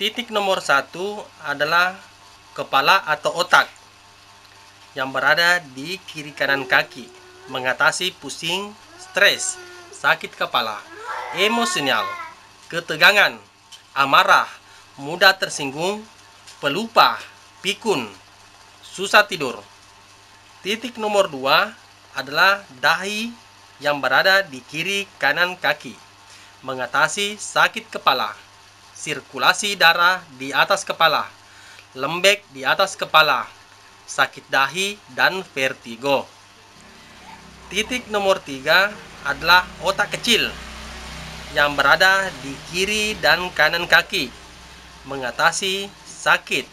Titik nomor 1 adalah kepala atau otak yang berada di kiri kanan kaki, mengatasi pusing, stres, sakit kepala, emosional, ketegangan, amarah, mudah tersinggung, pelupa, pikun, susah tidur. Titik nomor 2 adalah dahi yang berada di kiri kanan kaki, mengatasi sakit kepala, sirkulasi darah di atas kepala, lembek di atas kepala, sakit dahi, dan vertigo. Titik nomor 3 adalah otak kecil yang berada di kiri dan kanan kaki, mengatasi sakit,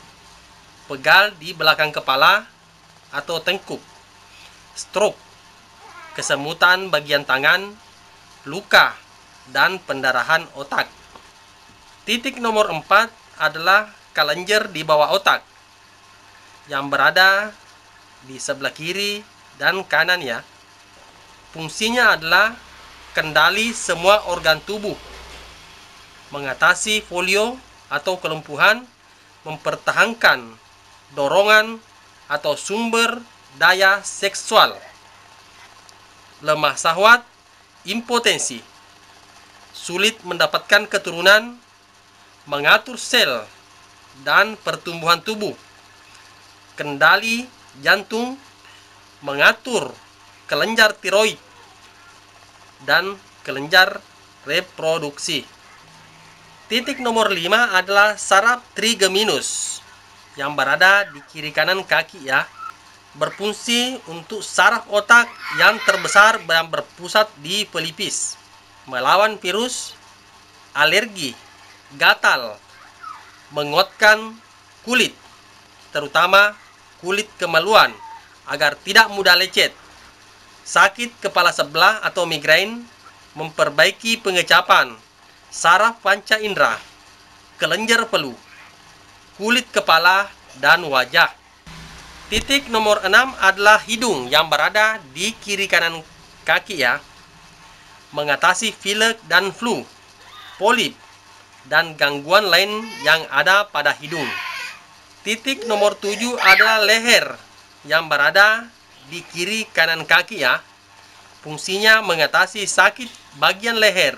pegal di belakang kepala atau tengkuk, stroke, kesemutan bagian tangan, luka, dan pendarahan otak. Titik nomor 4 adalah kelenjar di bawah otak yang berada di sebelah kiri dan kanan ya. Fungsinya adalah kendali semua organ tubuh, mengatasi polio atau kelumpuhan, mempertahankan dorongan atau sumber daya seksual, lemah syahwat, impotensi, sulit mendapatkan keturunan, mengatur sel dan pertumbuhan tubuh, kendali jantung, mengatur kelenjar tiroid, dan kelenjar reproduksi. Titik nomor 5 adalah saraf trigeminus yang berada di kiri kanan kaki ya, berfungsi untuk saraf otak yang terbesar dan berpusat di pelipis, melawan virus, alergi, gatal, menguatkan kulit, terutama kulit kemaluan agar tidak mudah lecet, sakit kepala sebelah atau migrain, memperbaiki pengecapan, saraf panca indera, kelenjar peluh, kulit kepala, dan wajah. Titik nomor 6 adalah hidung yang berada di kiri kanan kaki ya, mengatasi pilek dan flu, polip, dan gangguan lain yang ada pada hidung. Titik nomor 7 adalah leher yang berada di kiri kanan kaki ya. Fungsinya mengatasi sakit bagian leher,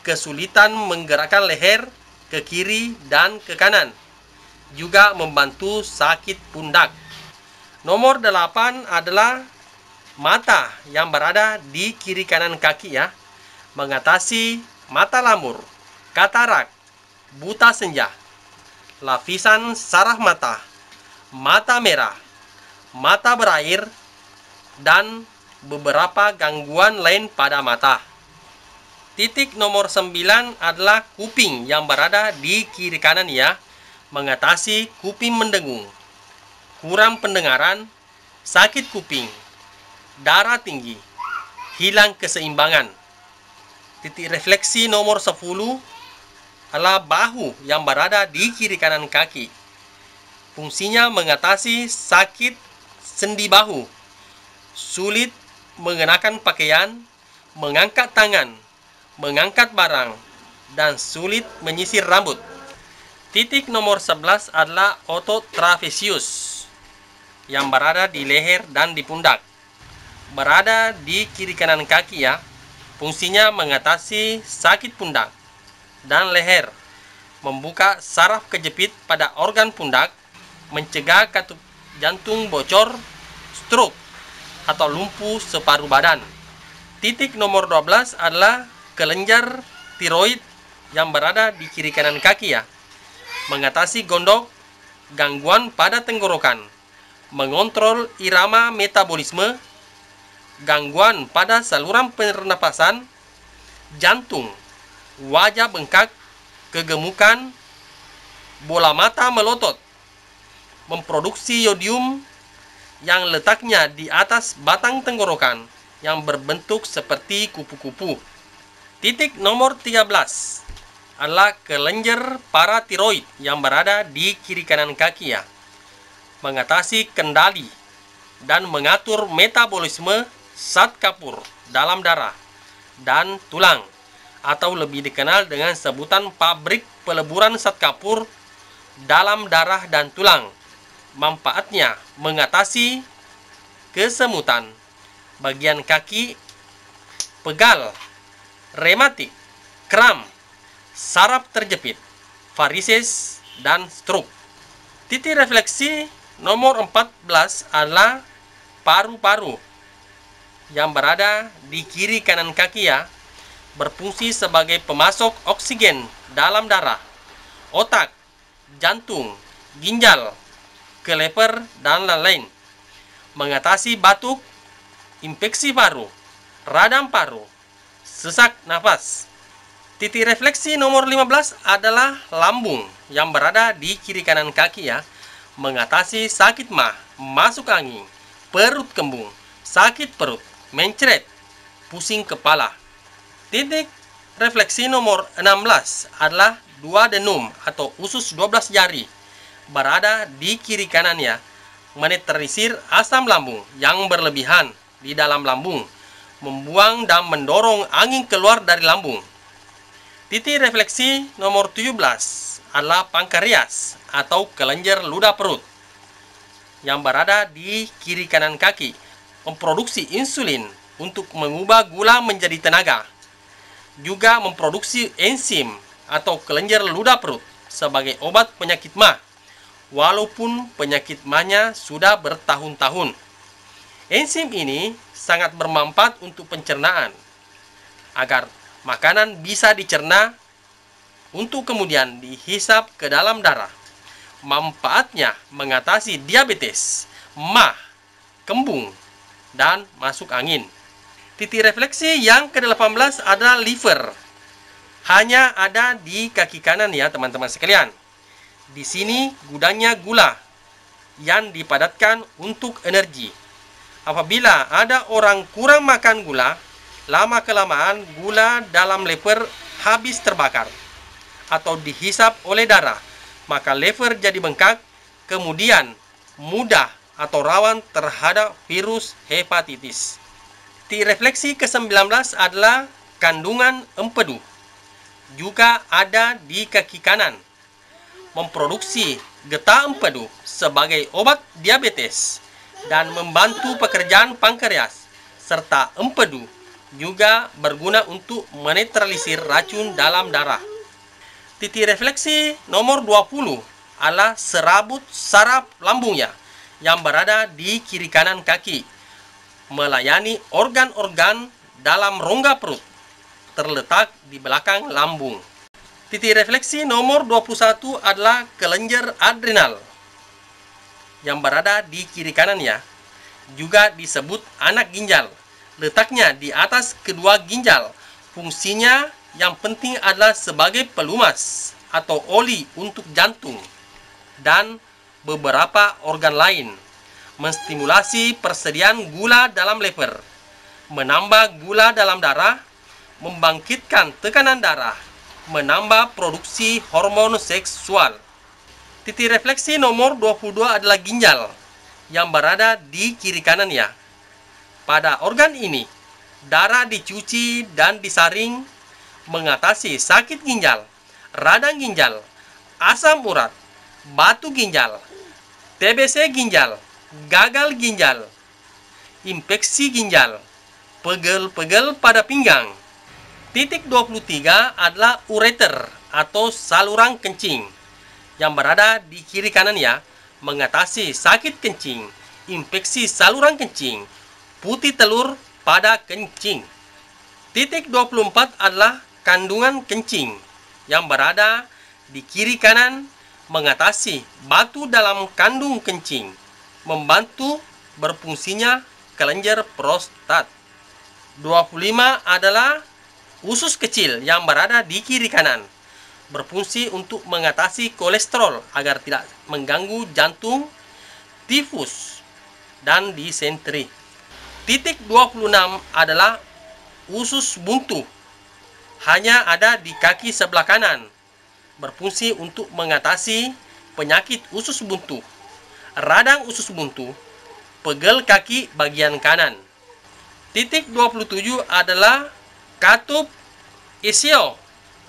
kesulitan menggerakkan leher ke kiri dan ke kanan, juga membantu sakit pundak. Nomor 8 adalah mata yang berada di kiri kanan kaki ya, mengatasi mata lamur, katarak, buta senja, lapisan saraf mata, mata merah, mata berair, dan beberapa gangguan lain pada mata. Titik nomor 9 adalah kuping yang berada di kiri kanan ya, mengatasi kuping mendengung, kurang pendengaran, sakit kuping, darah tinggi, hilang keseimbangan. Titik refleksi nomor 10 adalah bahu yang berada di kiri kanan kaki. Fungsinya mengatasi sakit sendi bahu, sulit mengenakan pakaian, mengangkat tangan, mengangkat barang, dan sulit menyisir rambut. Titik nomor 11 adalah otot trapesius yang berada di leher dan di pundak, berada di kiri kanan kaki ya. Fungsinya mengatasi sakit pundak dan leher, membuka saraf kejepit pada organ pundak, mencegah katup jantung bocor, stroke, atau lumpuh separuh badan. Titik nomor 12 adalah kelenjar tiroid yang berada di kiri kanan kaki ya, mengatasi gondok, gangguan pada tenggorokan, mengontrol irama metabolisme, gangguan pada saluran pernapasan, jantung, wajah bengkak, kegemukan, bola mata melotot, memproduksi yodium yang letaknya di atas batang tenggorokan yang berbentuk seperti kupu-kupu. Titik nomor 13 adalah kelenjar paratiroid yang berada di kiri kanan kaki ya, mengatasi kendali dan mengatur metabolisme zat kapur dalam darah dan tulang, atau lebih dikenal dengan sebutan pabrik peleburan zat kapur dalam darah dan tulang. Manfaatnya mengatasi kesemutan bagian kaki, pegal, rematik, kram, saraf terjepit, varises, dan stroke. Titik refleksi nomor 14 adalah paru-paru yang berada di kiri kanan kaki ya, berfungsi sebagai pemasok oksigen dalam darah, otak, jantung, ginjal, ke lever, dan lain-lain. Mengatasi batuk, infeksi paru, radang paru, sesak nafas. Titik refleksi nomor 15 adalah lambung yang berada di kiri kanan kaki ya, mengatasi sakit mah, masuk angin, perut kembung, sakit perut, mencret, pusing kepala. Titik refleksi nomor 16 adalah duodenum atau usus 12 jari, berada di kiri kanan ya, menetralisir asam lambung yang berlebihan di dalam lambung, membuang dan mendorong angin keluar dari lambung. Titik refleksi nomor 17 adalah pankreas atau kelenjar ludah perut yang berada di kiri kanan kaki, memproduksi insulin untuk mengubah gula menjadi tenaga. Juga memproduksi enzim atau kelenjar ludah perut sebagai obat penyakit mah, walaupun penyakit mahnya sudah bertahun-tahun. Enzim ini sangat bermanfaat untuk pencernaan, agar makanan bisa dicerna untuk kemudian dihisap ke dalam darah. Manfaatnya mengatasi diabetes, mah, kembung, dan masuk angin. Titik refleksi yang ke-18 adalah liver. Hanya ada di kaki kanan ya teman-teman sekalian. Di sini gudangnya gula yang dipadatkan untuk energi. Apabila ada orang kurang makan gula, lama-kelamaan gula dalam lever habis terbakar atau dihisap oleh darah, maka lever jadi bengkak, kemudian mudah atau rawan terhadap virus hepatitis. Titik refleksi ke-19 adalah kandungan empedu. Juga ada di kaki kanan, memproduksi getah empedu sebagai obat diabetes dan membantu pekerjaan pankreas, serta empedu juga berguna untuk menetralisir racun dalam darah. Titik refleksi nomor 20 adalah serabut saraf lambungnya yang berada di kiri kanan kaki, melayani organ-organ dalam rongga perut terletak di belakang lambung. Titik refleksi nomor 21 adalah kelenjar adrenal yang berada di kiri kanan ya, juga disebut anak ginjal. Letaknya di atas kedua ginjal. Fungsinya yang penting adalah sebagai pelumas atau oli untuk jantung dan beberapa organ lain. Menstimulasi persediaan gula dalam lever, menambah gula dalam darah, membangkitkan tekanan darah, menambah produksi hormon seksual. Titik refleksi nomor 22 adalah ginjal yang berada di kiri kanan ya. Pada organ ini, darah dicuci dan disaring, mengatasi sakit ginjal, radang ginjal, asam urat, batu ginjal, TBC ginjal, gagal ginjal, infeksi ginjal, pegel-pegel pada pinggang. Titik 23 adalah ureter atau saluran kencing yang berada di kiri kanan ya, mengatasi sakit kencing, infeksi saluran kencing, putih telur pada kencing. Titik 24 adalah kandungan kencing yang berada di kiri kanan, mengatasi batu dalam kandung kencing, membantu berfungsinya kelenjar prostat. 25 adalah usus kecil yang berada di kiri kanan, berfungsi untuk mengatasi kolesterol agar tidak mengganggu jantung, tifus, dan disentri. Titik 26 adalah usus buntu, hanya ada di kaki sebelah kanan, berfungsi untuk mengatasi penyakit usus buntu, radang usus buntu, pegel kaki bagian kanan. Titik 27 adalah katup isio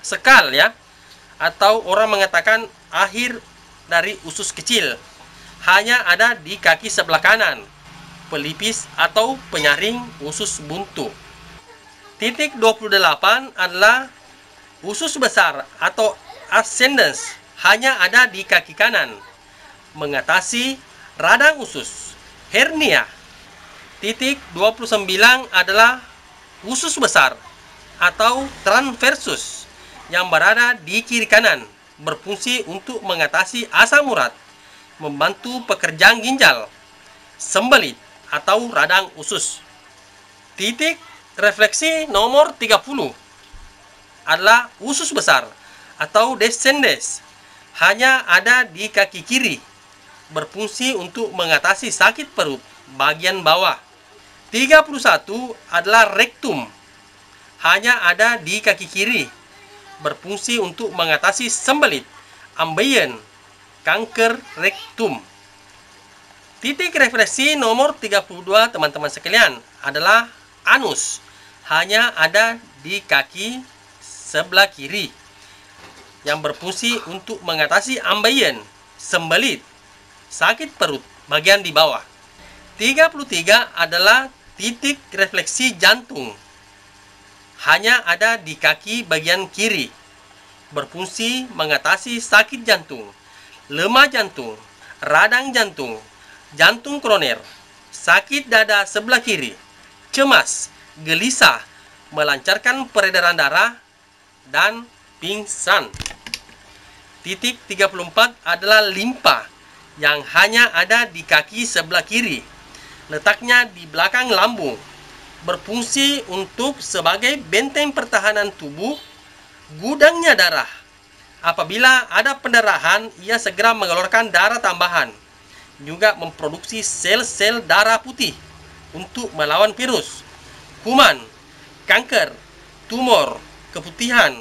sekal ya, atau orang mengatakan akhir dari usus kecil, hanya ada di kaki sebelah kanan, pelipis atau penyaring usus buntu. Titik 28 adalah usus besar atau ascendens, hanya ada di kaki kanan, mengatasi radang usus, hernia. Titik 29 adalah usus besar atau transversus yang berada di kiri kanan, berfungsi untuk mengatasi asam urat, membantu pekerjaan ginjal, sembelit atau radang usus. Titik refleksi nomor 30 adalah usus besar atau descendens, hanya ada di kaki kiri, berfungsi untuk mengatasi sakit perut bagian bawah. 31 adalah rektum, hanya ada di kaki kiri, berfungsi untuk mengatasi sembelit, ambeien, kanker rektum. Titik refleksi nomor 32 teman-teman sekalian adalah anus, hanya ada di kaki sebelah kiri, yang berfungsi untuk mengatasi ambeien, sembelit, sakit perut bagian di bawah. 33 adalah titik refleksi jantung, hanya ada di kaki bagian kiri, berfungsi mengatasi sakit jantung, lemah jantung, radang jantung, jantung koroner, sakit dada sebelah kiri, cemas, gelisah, melancarkan peredaran darah, dan pingsan. Titik 34 adalah limpa yang hanya ada di kaki sebelah kiri, letaknya di belakang lambung, berfungsi untuk sebagai benteng pertahanan tubuh, gudangnya darah. Apabila ada pendarahan, ia segera mengeluarkan darah tambahan, juga memproduksi sel-sel darah putih untuk melawan virus, kuman, kanker, tumor, keputihan,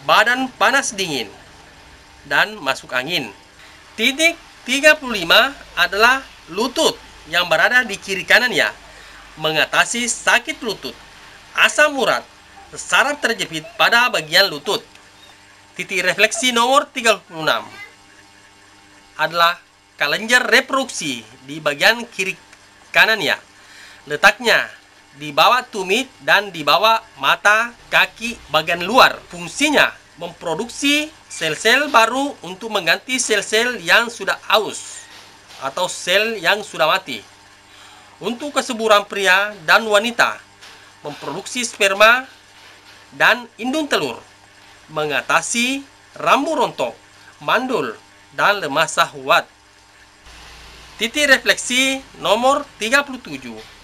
badan panas dingin, dan masuk angin. Titik 35 adalah lutut yang berada di kiri kanan ya, mengatasi sakit lutut, asam urat, saraf terjepit pada bagian lutut. Titik refleksi nomor 36 adalah kelenjar reproduksi di bagian kiri kanan ya, letaknya di bawah tumit dan di bawah mata kaki bagian luar. Fungsinya memproduksi sel-sel baru untuk mengganti sel-sel yang sudah aus atau sel yang sudah mati. Untuk kesuburan pria dan wanita, memproduksi sperma dan indung telur, mengatasi rambut rontok, mandul, dan lemah syahwat. Titik refleksi nomor 37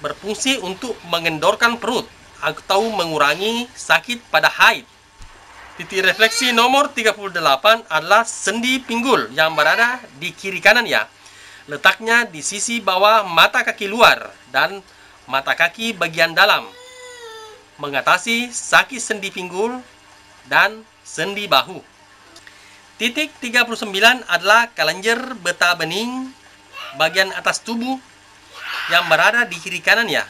berfungsi untuk mengendorkan perut atau mengurangi sakit pada haid. Titik refleksi nomor 38 adalah sendi pinggul yang berada di kiri kanan ya, letaknya di sisi bawah mata kaki luar dan mata kaki bagian dalam, mengatasi sakit sendi pinggul dan sendi bahu. Titik 39 adalah kelenjar getah bening bagian atas tubuh yang berada di kiri kanan ya,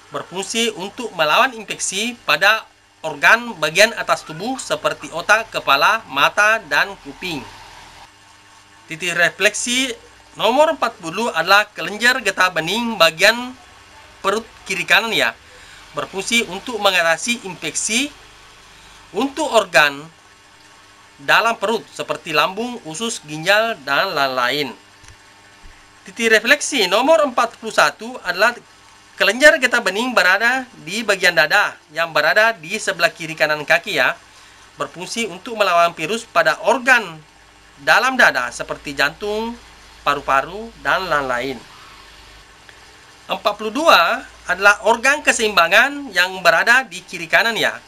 berfungsi untuk melawan infeksi pada organ bagian atas tubuh seperti otak, kepala, mata, dan kuping. Titik refleksi nomor 40 adalah kelenjar getah bening bagian perut kiri kanan ya, berfungsi untuk mengatasi infeksi untuk organ dalam perut seperti lambung, usus, ginjal, dan lain-lain. Titik refleksi nomor 41 adalah kelenjar getah bening berada di bagian dada yang berada di sebelah kiri kanan kaki ya, berfungsi untuk melawan virus pada organ dalam dada seperti jantung, paru-paru, dan lain-lain. 42 adalah organ keseimbangan yang berada di kiri kanan ya.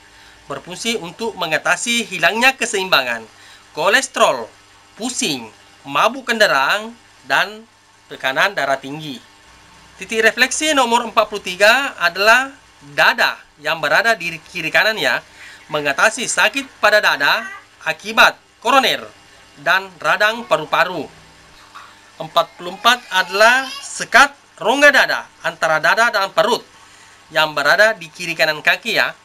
Berfungsi untuk mengatasi hilangnya keseimbangan, kolesterol, pusing, mabuk kendaraan, dan tekanan darah tinggi. Titik refleksi nomor 43 adalah dada yang berada di kiri kanan ya. Mengatasi sakit pada dada akibat koroner dan radang paru-paru. 44 adalah sekat rongga dada antara dada dan perut yang berada di kiri kanan kaki ya,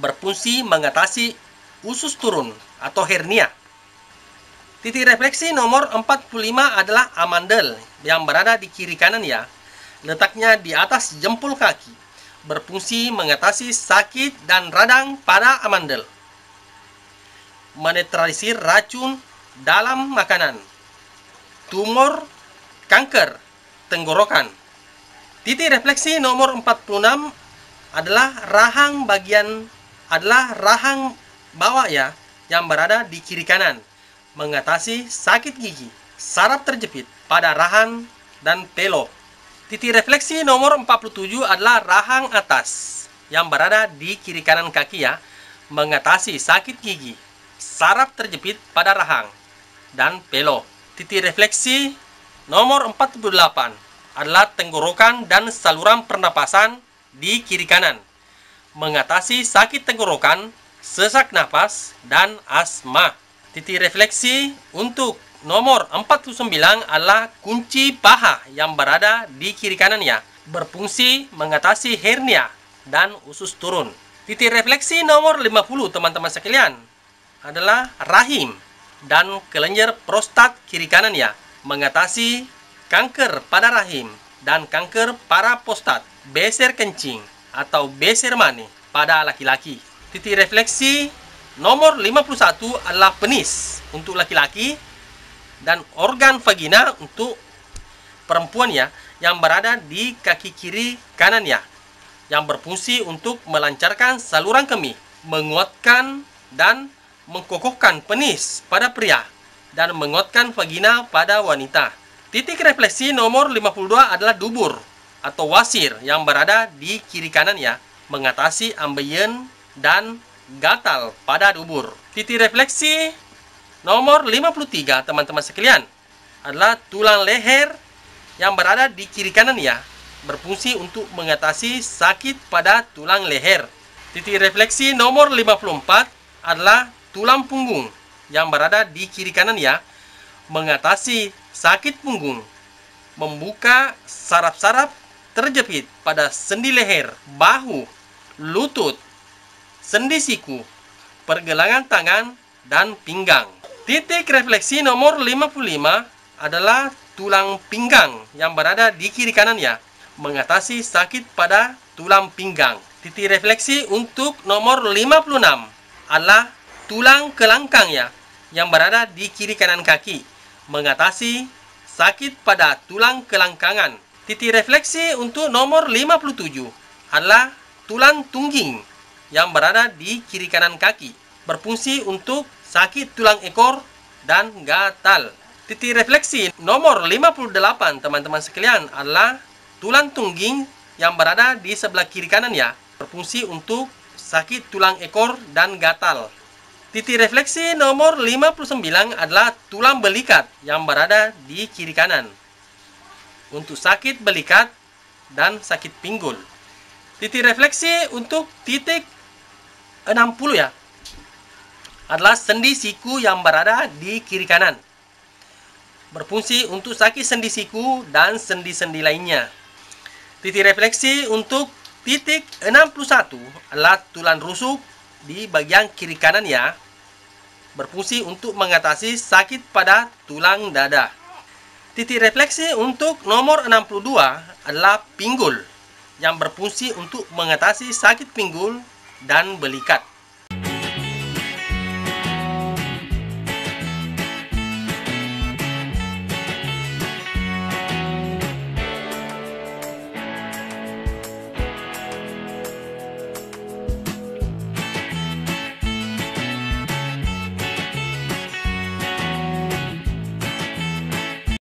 berfungsi mengatasi usus turun atau hernia. Titik refleksi nomor 45 adalah amandel yang berada di kiri kanan ya, letaknya di atas jempol kaki, berfungsi mengatasi sakit dan radang pada amandel, menetralisir racun dalam makanan, tumor, kanker tenggorokan. Titik refleksi nomor 46 adalah rahang bawah ya, yang berada di kiri kanan, mengatasi sakit gigi, saraf terjepit pada rahang dan pelok. Titik refleksi nomor 47 adalah rahang atas yang berada di kiri kanan kaki ya, mengatasi sakit gigi, saraf terjepit pada rahang dan pelok. Titik refleksi nomor 48 adalah tenggorokan dan saluran pernapasan di kiri kanan, mengatasi sakit tenggorokan, sesak napas, dan asma. Titik refleksi untuk nomor 49 adalah kunci paha yang berada di kiri kanan ya, berfungsi mengatasi hernia dan usus turun. Titik refleksi nomor 50 teman-teman sekalian adalah rahim dan kelenjar prostat kiri kanan ya, mengatasi kanker pada rahim dan kanker pada prostat, beser kencing atau beser mani pada laki-laki. Titik refleksi nomor 51 adalah penis untuk laki-laki dan organ vagina untuk perempuan ya, yang berada di kaki kiri kanan ya, yang berfungsi untuk melancarkan saluran kemih, menguatkan dan mengkokohkan penis pada pria dan menguatkan vagina pada wanita. Titik refleksi nomor 52 adalah dubur atau wasir yang berada di kiri kanan ya, mengatasi ambeien dan gatal pada dubur. Titik refleksi nomor 53 teman-teman sekalian adalah tulang leher yang berada di kiri kanan ya, berfungsi untuk mengatasi sakit pada tulang leher. Titik refleksi nomor 54 adalah tulang punggung yang berada di kiri kanan ya, mengatasi sakit punggung, membuka saraf-saraf terjepit pada sendi leher, bahu, lutut, sendi siku, pergelangan tangan, dan pinggang. Titik refleksi nomor 55 adalah tulang pinggang yang berada di kiri kanan ya, mengatasi sakit pada tulang pinggang. Titik refleksi untuk nomor 56 adalah tulang kelangkang ya, yang berada di kiri kanan kaki, mengatasi sakit pada tulang kelangkangan. Titik refleksi untuk nomor 57 adalah tulang tungging yang berada di kiri kanan kaki, berfungsi untuk sakit tulang ekor dan gatal. Titik refleksi nomor 58 teman-teman sekalian adalah tulang tungging yang berada di sebelah kiri kanan ya, berfungsi untuk sakit tulang ekor dan gatal. Titik refleksi nomor 59 adalah tulang belikat yang berada di kiri kanan, untuk sakit belikat dan sakit pinggul. Titik refleksi untuk titik 60 ya, adalah sendi siku yang berada di kiri kanan, berfungsi untuk sakit sendi siku dan sendi-sendi lainnya. Titik refleksi untuk titik 61 adalah tulang rusuk di bagian kiri kanan ya, berfungsi untuk mengatasi sakit pada tulang dada. Titik refleksi untuk nomor 62 adalah pinggul yang berfungsi untuk mengatasi sakit pinggul dan belikat.